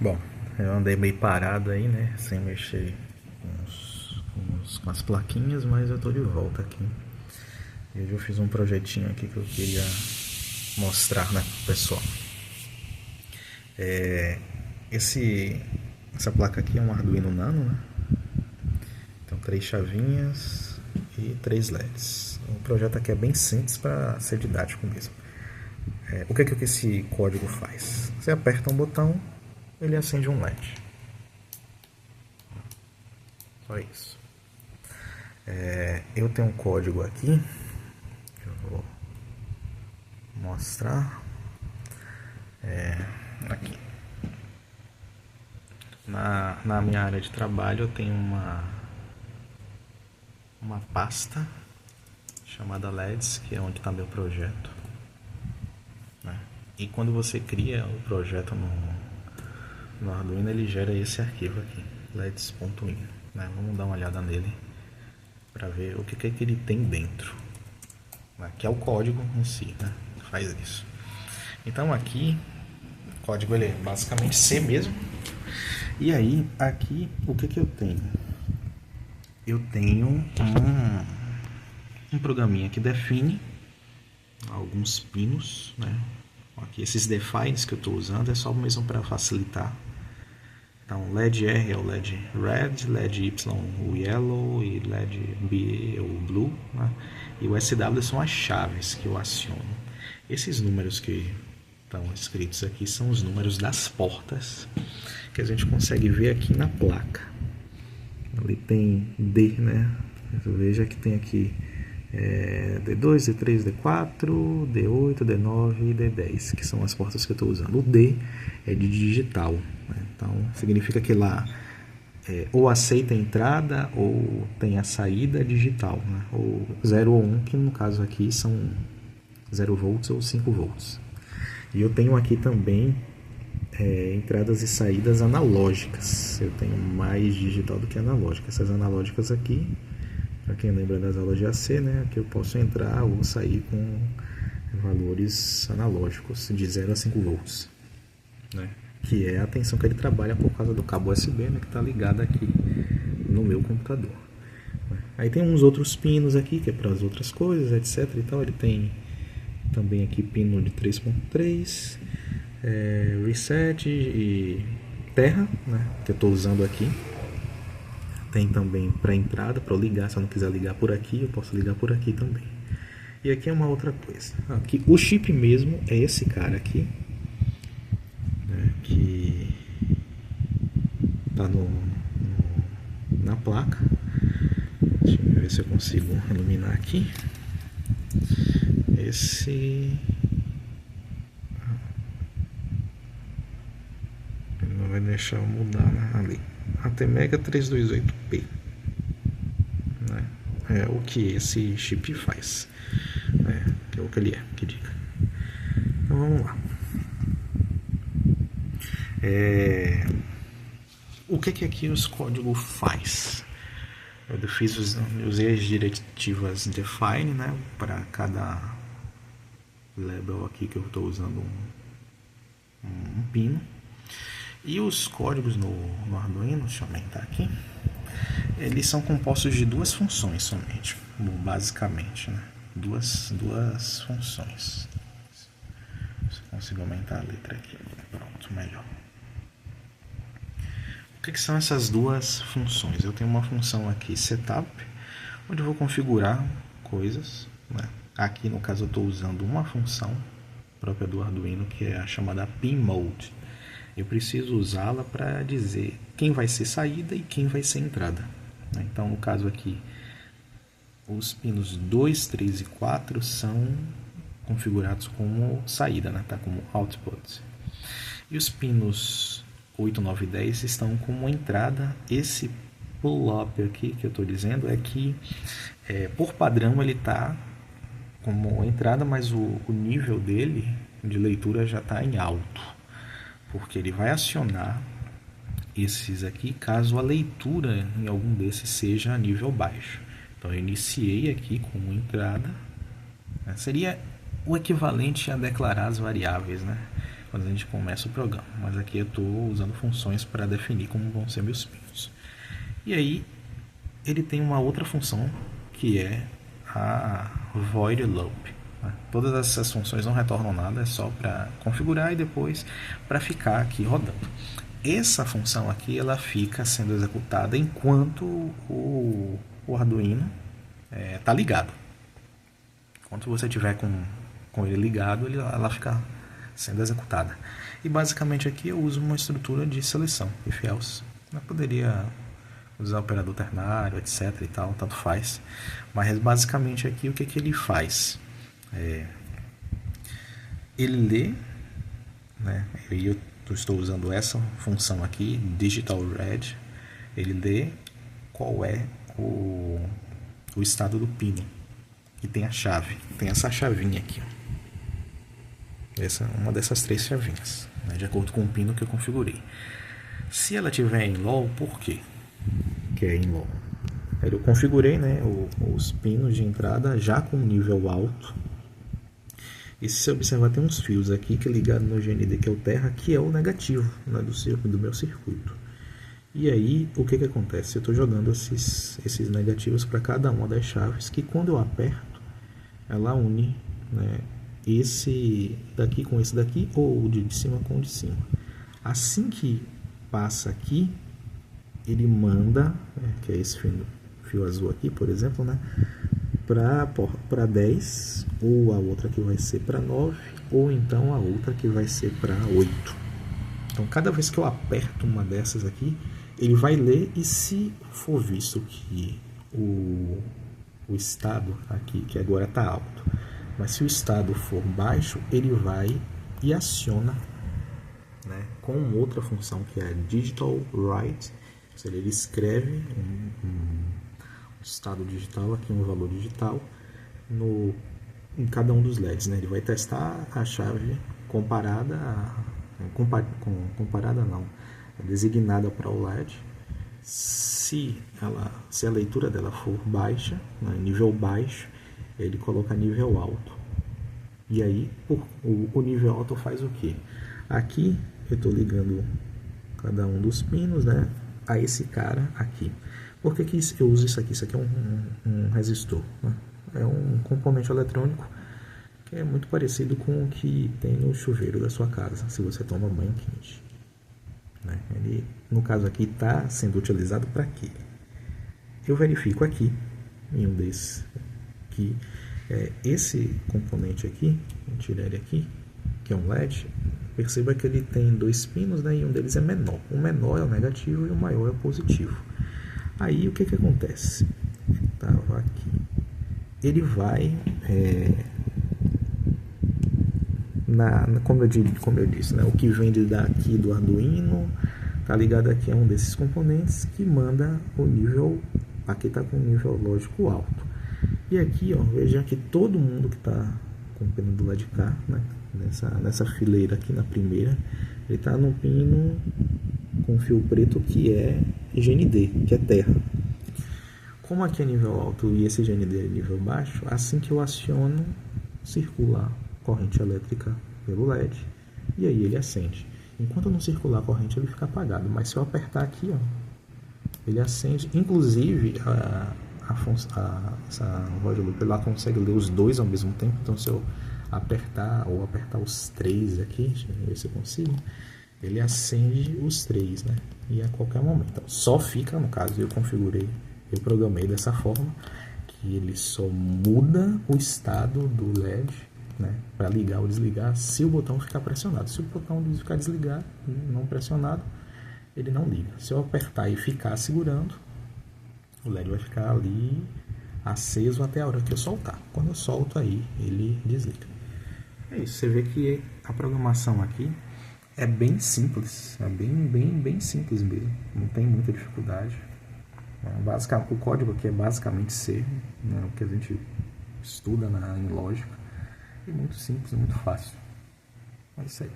Bom, eu andei meio parado aí, né? Sem mexer com as plaquinhas, mas eu tô de volta aqui. E hoje eu fiz um projetinho aqui que eu queria mostrar, né, pro pessoal. Essa placa aqui é um Arduino Nano, né? Então 3 chavinhas e 3 LEDs. O projeto aqui é bem simples para ser didático mesmo. O que esse código faz? Você aperta um botão, ele acende um LED. Só isso. Eu tenho um código aqui que eu vou mostrar. Aqui. Na minha área de trabalho eu tenho uma pasta chamada LEDs, que é onde está meu projeto, né? E quando você cria o projeto no Arduino, ele gera esse arquivo aqui, leds.in, né? Vamos dar uma olhada nele para ver o que ele tem dentro, né? Que é o código em si, né? Faz isso. Então aqui o código ele é basicamente C mesmo. E aí aqui o que eu tenho? Eu tenho um programinha que define alguns pinos, né? Aqui esses defines que eu estou usando é só mesmo para facilitar. Então LED R é o LED Red, LED Y o Yellow e LED B é o Blue, né? E o SW são as chaves que eu aciono. Esses números que estão escritos aqui são os números das portas que a gente consegue ver aqui na placa. Ali tem D, né? Veja que tem aqui D2, D3, D4, D8, D9 e D10, que são as portas que eu estou usando. O D é de digital, né? Então significa que lá ou aceita a entrada ou tem a saída digital, né? Ou 0 ou 1, que no caso aqui são 0 volts ou 5 volts. E eu tenho aqui também entradas e saídas analógicas. Eu tenho mais digital do que analógica. Essas analógicas aqui, para quem lembra das aulas de AC, né, que eu posso entrar ou sair com valores analógicos de 0 a 5 volts, né, que é a tensão que ele trabalha por causa do cabo USB, né, que está ligado aqui no meu computador. Aí tem uns outros pinos aqui que é para as outras coisas, etc. E tal. Ele tem também aqui pino de 3.3, reset e terra, né, que eu estou usando aqui. Tem também para entrada, para eu ligar. Se eu não quiser ligar por aqui, eu posso ligar por aqui também. E aqui é uma outra coisa. Aqui, o chip mesmo é esse cara aqui, né, que está na placa. Deixa eu ver se eu consigo iluminar aqui. Esse não vai deixar eu mudar, né? Ali, ATmega 328P, né? É o que esse chip faz, né? Que é o que ele é, que diga. Então vamos lá. O que aqui os códigos faz? Eu usei as diretivas define, né, para cada label aqui que eu estou usando um pino. E os códigos no Arduino, deixa eu aumentar aqui, eles são compostos de duas funções somente, basicamente, né? Duas funções. Se consigo aumentar a letra aqui, pronto, melhor. O que são essas duas funções? Eu tenho uma função aqui, setup, onde eu vou configurar coisas, né? Aqui no caso eu estou usando uma função própria do Arduino, que é a chamada pin mode. Eu preciso usá-la para dizer quem vai ser saída e quem vai ser entrada, né? Então no caso aqui, os pinos 2, 3 e 4 são configurados como saída, né? Tá como output. E os pinos 8, 9 e 10 estão como entrada. Esse pull-up aqui que eu estou dizendo é que por padrão ele está como entrada, mas o nível dele de leitura já está em alto, porque ele vai acionar esses aqui caso a leitura em algum desses seja a nível baixo. Então eu iniciei aqui como entrada, né? Seria o equivalente a declarar as variáveis, né? quando a gente começa o programa. Mas aqui eu estou usando funções para definir como vão ser meus pinos. E aí ele tem uma outra função que é a void loop. Todas essas funções não retornam nada, é só para configurar e depois para ficar aqui rodando. Essa função aqui ela fica sendo executada enquanto o Arduino está ligado. Enquanto você tiver com ele ligado, ela fica sendo executada. E basicamente aqui eu uso uma estrutura de seleção, if else. Eu poderia usar operador ternário, etc e tal, tanto faz. Mas basicamente aqui o que ele faz? Ele lê, né? Eu estou usando essa função aqui, digital read. Ele lê qual é o estado do pino. E tem a chave, tem essa chavinha aqui. Essa é uma dessas 3 chavinhas, né, de acordo com o pino que eu configurei. Se ela tiver em low, por quê? Que é em low. Eu configurei, né, os pinos de entrada já com nível alto. E se você observar, tem uns fios aqui que é ligado no GND, que é o terra, que é o negativo, né, do meu circuito. E aí, o que acontece? Eu estou jogando esses negativos para cada uma das chaves, que quando eu aperto, ela une, né, esse daqui com esse daqui, ou o de cima com o de cima. Assim que passa aqui, ele manda, que é esse fio azul aqui, por exemplo, né, para 10, ou a outra que vai ser para 9, ou então a outra que vai ser para 8. Então, cada vez que eu aperto uma dessas aqui, ele vai ler, e se for visto que o estado aqui, que agora está alto, mas se o estado for baixo, ele vai e aciona, né, com outra função que é a digital write. Ou seja, ele escreve um estado digital, aqui um valor digital, em cada um dos LEDs. Né? Ele vai testar a chave designada para o LED. Se a leitura dela for baixa, né, nível baixo, ele coloca nível alto. E aí o nível alto faz o que? Aqui eu estou ligando cada um dos pinos, né, a esse cara aqui. Por que eu uso isso aqui? Isso aqui é um resistor, né? É um componente eletrônico que é muito parecido com o que tem no chuveiro da sua casa, se você toma banho quente. Né? Ele, no caso aqui, está sendo utilizado para quê? Eu verifico aqui, em um desses, que esse componente aqui, vou tirar ele aqui, que é um LED, perceba que ele tem 2 pinos, né, e um deles é menor. O menor é o negativo e o maior é o positivo. Aí o que acontece? Ele estava aqui. Ele vai, como eu disse, né, o que vem daqui do Arduino está ligado aqui a um desses componentes que manda o nível. Aqui está com o nível lógico alto. E aqui, ó, veja que todo mundo que está com o pino do lado de cá, né, nessa fileira aqui na primeira, ele está no pino com fio preto que é GND, que é terra. Como aqui é nível alto e esse GND é nível baixo, assim que eu aciono, circula corrente elétrica pelo LED e aí ele acende. Enquanto não circular a corrente, ele fica apagado, mas se eu apertar aqui, ó, ele acende. Inclusive essa void loop ela consegue ler os dois ao mesmo tempo. Então se eu apertar os 3 aqui, deixa eu ver se eu consigo, ele acende os 3, né? E a qualquer momento. Então, só fica, no caso, eu programei dessa forma que ele só muda o estado do LED, né, para ligar ou desligar se o botão ficar pressionado. Se o botão ficar desligado, não pressionado, ele não liga. Se eu apertar e ficar segurando, o LED vai ficar ali aceso até a hora que eu soltar. Quando eu solto, aí ele desliga. É isso, você vê que a programação aqui é bem simples, é bem simples mesmo, não tem muita dificuldade. O código aqui é basicamente C, né, o que a gente estuda em lógica, é muito simples, muito fácil. É isso aí.